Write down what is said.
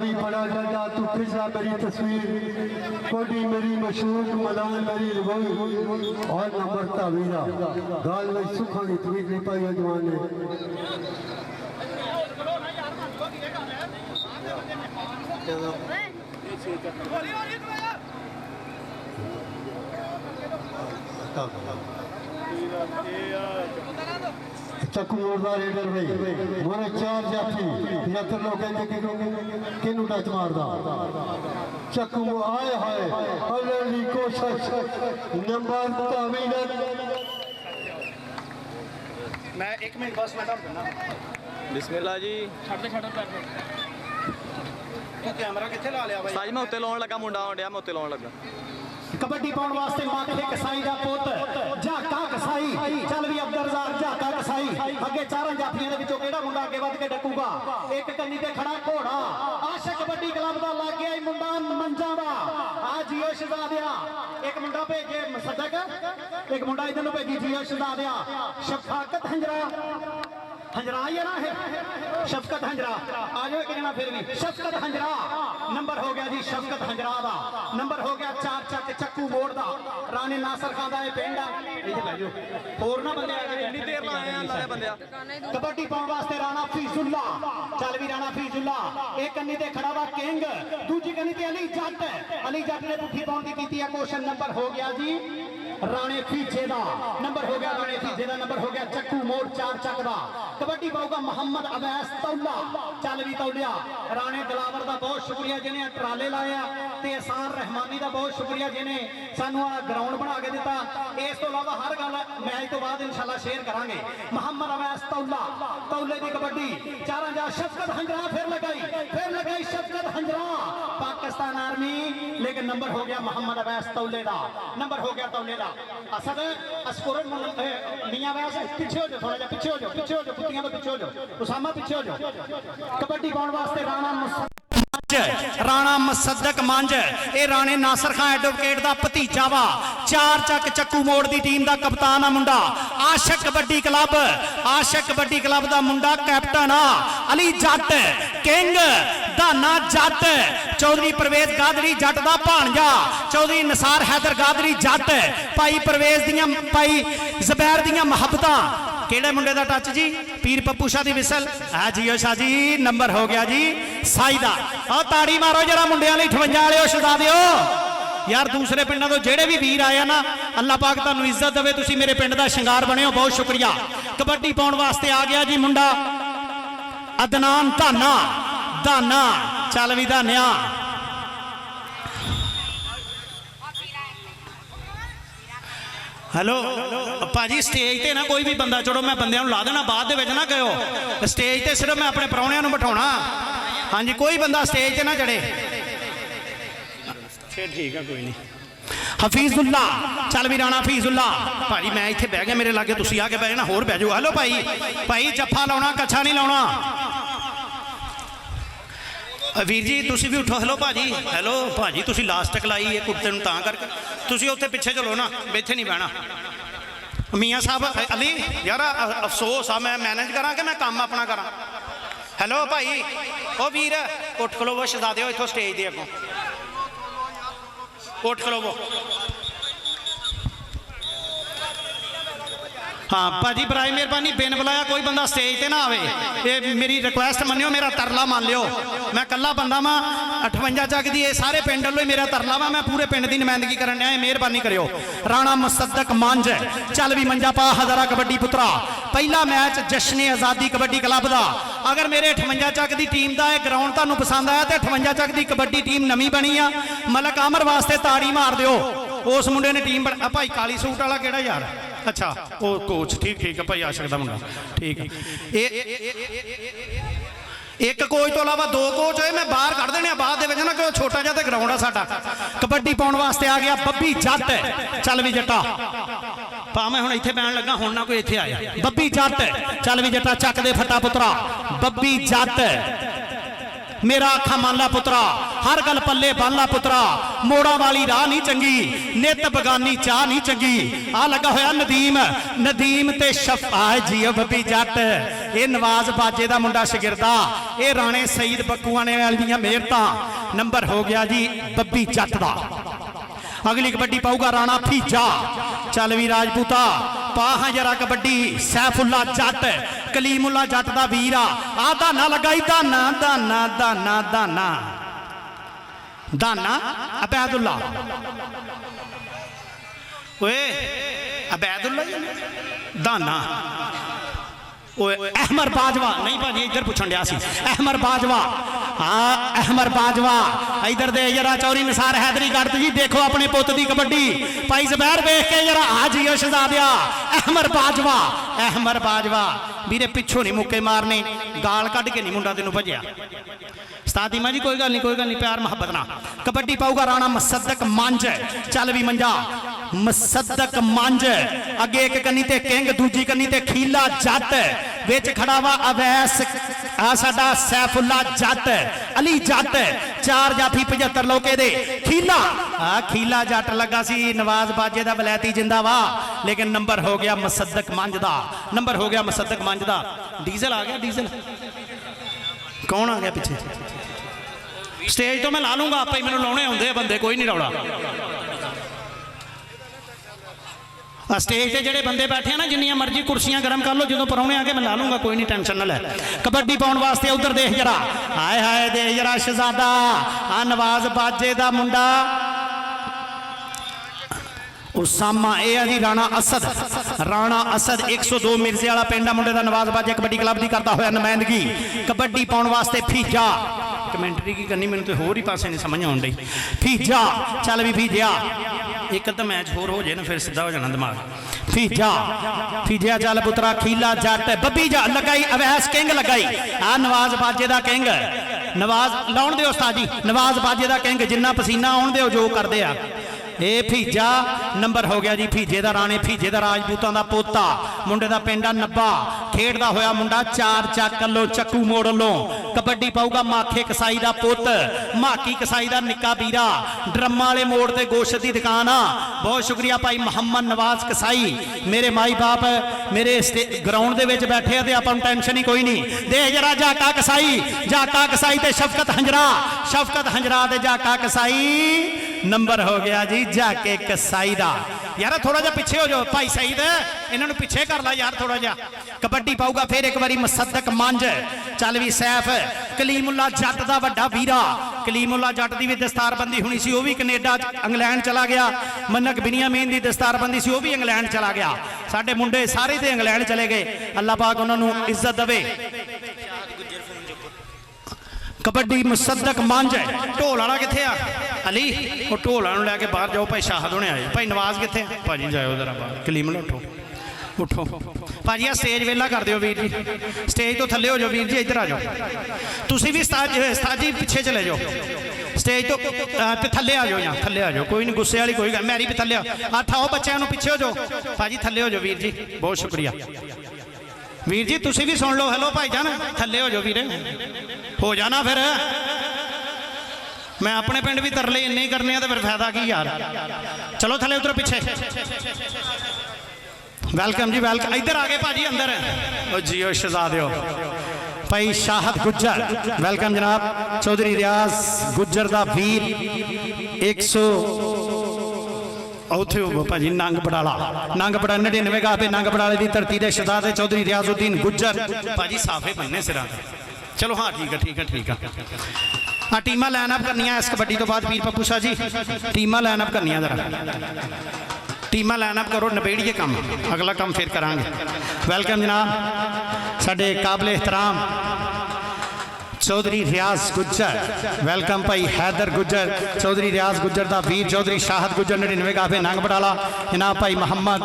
बड़ा डंडा तू खिंचा मेरी तस्वीर कोडी मेरी मशहूर मदान मेरी रवई और नंबर तावीरा गाल में सुखा की तवीर नहीं पाई जवान ने चक्कू मोड़दा रेडर भाई मोरे चार जाफी 75 लोग कहते किनू टच मारदा चक्कू आए हाय अल्लाह कोशिश नंबर तावीर मैं 1 मिनट बस मैडम बिस्मिल्लाह जी छड़ तू कैमरा किथे ला लिया भाई साज मैं उत्ते लाउण लगा मुंडा आउंडिया मैं उत्ते लाउण लगा कबड्डी पाउण वास्ते माथे कसाई दा पुत झाका कसाई चल भी अब्दुल रज़ाक झाका कसाई अगे चारों जाफियां दे विचों केड़ा मुंडा अगे वध के डकूगा एक कन्नी ते खड़ा घोड़ा आशिक कबड्डी क्लब दा लग गया मुंडा मंजा दा आ जियो शहजादिया एक मुंडा भेजे मुसद्दक एक मुंडा इधर नु भेजी जियो शहजादिया शफाकत हंजरा हंजरा ही ना है शफकत हंजरा आ जाओ एक जना फिर भी शफकत हंजरा नंबर हो गया जी शफकत हंजरा दा नंबर हो गया चार चक चक्कू मोड़ दा राणे नासर खान दा पिंड इथे बैठ जाओ होर ना बंदे आ गए इन्नी देर ला आए अल्लाह दे बंदिया कबड्डी पाउण वास्ते राणा फीजुल्ला चल भी राणा फीजुल्ला एक कन्नी ते खड़ा वा किंग दूजी कन्नी ते अली जट ने पुठी पाउण दी कीती है कोशिश नंबर हो गया जी राणे फीजे दा नंबर हो गया राणे फीजे दा नंबर हो गया चक्कू मोड़ चार चक दा कबड्डी पाऊगा मोहम्मद अवैस तौला चल भी तौलिया राणे दिलावर दा बहुत शुक्रिया जिन्हें ट्राले लाया ते एहसान रहमानी दा बहुत शुक्रिया जिन्हें सानू आ ग्राउंड बना के दिता इस तो इलावा हर गल मैच तो बाद इंशाल्लाह शेयर करांगे मोहम्मद अवैस तौला तौले दी कबड्डी चारा जा शफकत हंजरा फिर लगाई शफकत हंजरा पाकिस्तान आर्मी लेकिन नंबर हो गया मोहम्मद अवैस तौले दा नंबर हो गया तौले दा असद अस्कुरन मियां वैस पीछे हो जाओ थोड़ा जा पीछे हो जाओ पुत्तियां तो पीछे हो जाओ उसामा पीछे हो जाओ कबड्डी पाउण वास्ते राणा मुसद्दक मंज ए राणे नासर खान एडवोकेट दा भतीजा वा चार चक चक्कू मोड़ दी टीम दा कप्तान आ मुंडा आशिक कबड्डी क्लब दा मुंडा कैप्टन आ अली जट किंग दाना जट चौधरी परवेज गादरी जट दा भाणजा चौधरी निसार हैदर गादरी जट भाई परवेज दियां भाई ज़ुबैर दियां मुहब्बतां केड़े मुंडे दा टच जी पीर पप्पू शाह दी विसल है जियो शाह जी नंबर हो गया जी साइदा और ताड़ी मारो जरा मुंडियां लई 58 वाले शहजादियो यार दूसरे पिंडों तो जेड़े भी वीर आए ना अल्लाह पाक तुहानू इज्जत देवे तुसी मेरे पिंड दा शिंगार बने हो बहुत शुक्रिया कबड्डी पाउण वास्ते आ गया जी मुंडा अदनान दाना चल भी दानिया हेलो भाजी स्टेज ते ना कोई भी बंदा चढ़ो मैं बंदियां ला देना बाद दे विच ना कहो स्टेज ते सिर्फ मैं अपने परौणियां नूं बिठाउणा हाँ जी कोई बंदा स्टेज ते ना चढ़े फिर ठीक है कोई नहीं हफीजुल्ला चल भी राणा हफीजुल्ला भाजी मैं इत्थे बह गया मेरे लागे तुसी आके बह जाना होर बह जाओ हेलो भाई जफ्फा लाउणा कच्छा नहीं लाउणा वीर जी तुसी भी उठो हेलो भाजी तुसी लास्ट तक लाई है कुत्ते नूं तां करके तुसी उत्थे पिछे चलो ना इत्थे नहीं बहना मियाँ साहब अली यार अफसोस आ मैं मैनेज करा कि मैं काम अपना करा हेलो भाई ओ वीर उठ खलोवो शहजादे इत्थों स्टेज दे अगों उठ खलोवो हाँ भाजी बराए मेहरबानी बिन बुलाया कोई बंदा स्टेज ते ना आवे ये मेरी रिक्वेस्ट मनियो मेरा तरला मान लियो मैं कल्ला बंदा वा 58 जग दी सारे पिंड वालों मेरा तरला वा मैं पूरे पिंड की नुमाइंदगी करन आया मेहरबानी करियो राणा मुसद्दक मंज चल भी मंजा पा हजारा कबड्डी पुत्रा पहला मैच जश्ने आज़ादी कबड्डी क्लब का अगर मेरे 58 चक की टीम का ग्राउंड तुहानू पसंद आया तो 58 चक की कबड्डी टीम नवी बनी आ मलक आमर वास्ते ताड़ी मार दियो उस मुंडे ने टीम भाई काली सूट वाला केड़ा यार अच्छा वो कोच ठीक है भाई आशिक दा मुंडा ठीक है एक कोच तो अलावा 2 कोच है मैं बाहर कढ़ देने बाद ना कि छोटा जिहा ग्राउंड है साडा कबड्डी पाउण वास्ते आ गया बब्बी जट चल भी जट्टा पा मैं हुण इत्थे बैण लगा हुण ना कोई इत्थे आया बब्बी जट चल भी जट्टा चक दे फटा पुत्रा बब्बी जट मेरा आखा मान ला पुत्रा हर गल पल्ले बन ला पुत्रा मोड़ा वाली राह नहीं चंगी नित बगानी चाह नहीं चंगी आ लगा होया नदीम ते शफा जियो बब्बी जट ਇਹ ਨਵਾਜ਼ ਬਾਜੇ ਦਾ ਮੁੰਡਾ ਸ਼ਾਗਿਰਦਾ, ਇਹ ਰਾਣੇ ਸਈਦ ਬੱਕੂਆਣੇ ਵਾਲੀਆਂ ਮਿਹਰਤਾਂ। ਨੰਬਰ ਹੋ ਗਿਆ ਜੀ ਬੱਬੀ ਜੱਟ ਦਾ। ਅਗਲੀ ਕਬੱਡੀ ਪਾਊਗਾ ਰਾਣਾ ਫੀਜਾ। ਚੱਲ ਵੀ ਰਾਜਪੂਤਾ ਪਾ ਹਾਂ ਜਰਾ ਕਬੱਡੀ। ਸੈਫੁੱਲਾ ਜੱਟ ਕਲੀਮੁੱਲਾ ਜੱਟ ਦਾ ਵੀਰ ਆ। ਆ ਦਾਨਾ ਲਗਾਈ, ਦਾਨਾ ਦਾਨਾ ਦਾਨਾ ਦਾਨਾ ਦਾਨਾ ਅਬੈਦੁੱਲਾ। ਓਏ ਅਬੈਦੁੱਲਾ ਦਾਨਾ। ਓਏ ਅਹਿਮਰ ਬਾਜਵਾ ਨਹੀਂ ਭਾਜੀ, ਇੱਧਰ ਪੁੱਛਣ ਡਿਆ ਸੀ। ਅਹਿਮਰ ਬਾਜਵਾ, ਹਾਂ ਅਹਿਮਰ ਬਾਜਵਾ। ਇੱਧਰ ਦੇ ਜਰਾ ਚੌਰੀ ਨਿਸਾਰ ਹੈਦਰੀ ਗੱਟ ਜੀ, ਦੇਖੋ ਆਪਣੇ ਪੁੱਤ ਦੀ ਕਬੱਡੀ। ਭਾਈ ਜ਼ਬੈਰ ਵੇਖ ਕੇ ਜਰਾ ਆ ਜੀਓ ਸ਼ਹਜ਼ਾਦਿਆ। ਅਹਿਮਰ ਬਾਜਵਾ, ਅਹਿਮਰ ਬਾਜਵਾ ਵੀਰੇ ਪਿੱਛੋਂ ਨਹੀਂ ਮੁੱਕੇ ਮਾਰਨੇ, ਗਾਲ ਕੱਢ ਕੇ ਨਹੀਂ ਮੁੰਡਾ ਤੈਨੂੰ ਭੱਜਿਆ। ਸਤਾਦੀਮਾ ਜੀ ਕੋਈ ਗੱਲ ਨਹੀਂ, ਕੋਈ ਗੱਲ ਨਹੀਂ, ਪਿਆਰ ਮੁਹੱਬਤ ਨਾਲ। ਕਬੱਡੀ ਪਾਊਗਾ ਰਾਣਾ ਮਸਦਕ ਮੰਝ। ਚੱਲ ਵੀ ਮੰਝਾ ਮਸਦਕ ਮੰਝ। ਅੱਗੇ ਇੱਕ ਕੰਨੀ ਤੇ ਕਿੰਗ, ਦੂਜੀ ਕੰਨੀ ਤੇ ਖੀਲਾ ਜੱਟ, ਵਿੱਚ ਖੜਾ ਵਾ ਅਵੈਸ ਆ ਸਾਡਾ ਸੈਫੁੱਲਾ ਜੱਟ, ਅਲੀ ਜੱਟ। 4 ਜਾਫੀ 75 ਲੋਕੇ ਦੇ। ਖੀਲਾ ਆ ਖੀਲਾ ਜੱਟ ਲੱਗਾ ਸੀ ਨਵਾਜ਼ ਬਾਜੇ ਦਾ ਵਲੈਤੀ ਜਿੰਦਾ ਵਾ, ਲੇਕਿਨ ਨੰਬਰ ਹੋ ਗਿਆ ਮਸਦਕ ਮੰਝ ਦਾ। ਨੰਬਰ ਹੋ ਗਿਆ ਮਸਦਕ ਮੰਝ ਦਾ। ਡੀਜ਼ਲ ਆ ਗਿਆ, ਡੀਜ਼ਲ ਕੌਣ ਆ ਗਿਆ ਪਿੱਛੇ? ਸਟੇਜ ਤੋਂ ਮੈਂ ਲਾ ਲੂੰਗਾ ਆਪੇ ਹੀ, ਮੈਨੂੰ ਲਾਉਣੇ ਆਉਂਦੇ ਆ ਬੰਦੇ, ਕੋਈ ਨਹੀਂ ਰੌਲਾ। स्टेज से जेडे बंदे बैठे ना, जिन्नियां मर्जी कुर्सियां गर्म कर लो, जो परौने आके मैं ला लूंगा, कोई नहीं टेंशन ना ले। कबड्डी पाउण वास्ते उधर देख जरा, हाय हाय देख जरा शहजादा आ नवाज बाजे दा मुंडा उसामा। ये है जी राणा असद, राणा असद 102 मिर्जे वाला पिंड मुंडे का नवाज बाजे कबड्डी क्लब की करता हुआ नुमाइंदगी। कबड्डी पाउण वास्ते फीजा, कमेंटरी की करनी मैंने तो होर ही पासे नहीं समझ आउण डई। फीजा चल भी फीजिया, एक तो मैच होर हो जाए ना फिर सीधा हो जाना दिमाग। फीजा फीजिया चल पुत्रा। खीला जट बब्बी जा लगाई, अवैस किंग लगाई। आ नवाज बाजे का किंग, नवाज लाउण दिओ उस्ताद जी, नवाज बाजे का किंग, जिन्ना पसीना आउण दिओ जो करदे आ। ये फीजा नंबर हो गया जी फीजे का, राणे फीजे का राजपूतों का पोता, मुंडे का पिंड आ नब्बा। खेडदा होया मुंडा 4 ਚੱਕ लो चक्कू मोड़ लो। कबड्डी पाऊगा माखे कसाई का पुत, माकी कसाई का निक्का बीरा। ड्रम वाले मोड़ ते गोश्त की दुकान आ। बहुत शुक्रिया भाई मोहम्मद नवाज कसाई, मेरे माई बाप मेरे ग्राउंड दे विच बैठे आ ते आपां नूं टेंशन ही कोई नहीं। दे जरा जाका कसाई, जाका कसाई ते शफकत हंजरा, शफकत हंजरा ते जाका कसाई। नंबर हो गया जी जाके कसाई दा। यार थोड़ा जा पिछे हो जाओ भाई सईद, इन्होंने पिछे कर ला यार थोड़ा जा। कबड्डी पाऊगा फिर एक बारी मसदक मंझ। चल भी सैफ कलीमुल्ला जट दा वड्डा वीरा। कलीमुल्ला जट दी भी दस्तारबंदी होनी सी, वो भी कनेडा इंग्लैंड चला गया। मनक बिनियामीन दी दस्तारबंदी सी, वो भी इंग्लैंड चला गया। साडे मुंडे सारे ते इंग्लैंड चले गए, अल्लाह पाक उन्होंने इज्जत देवे। कबड्डी मुसद्दक मंझ। ढोल वाला किथे आ अली? वो ढोल वालों लैके बाहर जाओ। भाई शाहद होने आए। भाई नवाज किथे? भाजी जाओ जरा बाहर। कलीम उठो उठो भाजी, आ स्टेज वेला कर दियो वीर जी, स्टेज तो थले हो जाओ वीर जी, इधर आ जाओ। तुसी भी उस्ताद जी पिछे चले जाओ, स्टेज तो थले आ जाओ, यहाँ थले आ जाओ। कोई नहीं गुस्से वाली कोई गल, मैरी भी थले आओ। बच्चों पिछे हो जाओ भाजी, थले हो जाओ वीर जी, बहुत शुक्रिया वीर जी। तुसी भी सुन लो। हेलो भाई जान, थले हो जाओ वीरे, हो जाना फिर। मैं अपने पिंड भी तरले इन्ने ही करने तो फिर फायदा की यार। चलो थले उधर पिछे। वेलकम जी वेलकम। इधर आ गए भाजी अंदर। ओ जी ओ शहजादे भाई शाहद गुज्जर, वेलकम जनाब। चौधरी रियाज गुज्जर दा वीर 100 ਉੱਥੇ ਹੋ ਭਾਜੀ ਨੰਗ ਬੜਾਲਾ, ਨੰਗ ਬੜਾ 99 ਗਾਹ 'ਤੇ ਨੰਗ ਬੜਾਲੇ ਦੀ ਧਰਤੀ ਦੇ ਸ਼ਹਜ਼ਾਦੇ ਚੌਧਰੀ ਰਿਆਜ਼ੁਦੀਨ ਗੁੱਜਰ ਭਾਜੀ ਸਾਫੇ ਬੰਨੇ ਸਿਰਾਂ ਤੇ। ਚਲੋ ਹਾਂ ਠੀਕ ਹੈ ਠੀਕ ਹੈ ਠੀਕ ਹੈ। हाँ टीमां लाइन अप करनियां इस कबड्डी तो बाद पीर पप्पू शाह जी, टीमां लाइन अप करनियां जरा, टीमां लाइन अप करो, नबेड़िए काम, अगला काम फिर करांगे। वेलकम जनाब साडे काबिल एहतराम चौधरी रियाज गुज्जर, वेलकम भाई हैदर गुज्जर, चौधरी रियाज गुज्जर दा वीर चौधरी शाहद गुज्जर 99 गाफे नंग बटाला, जनाब भाई मोहम्मद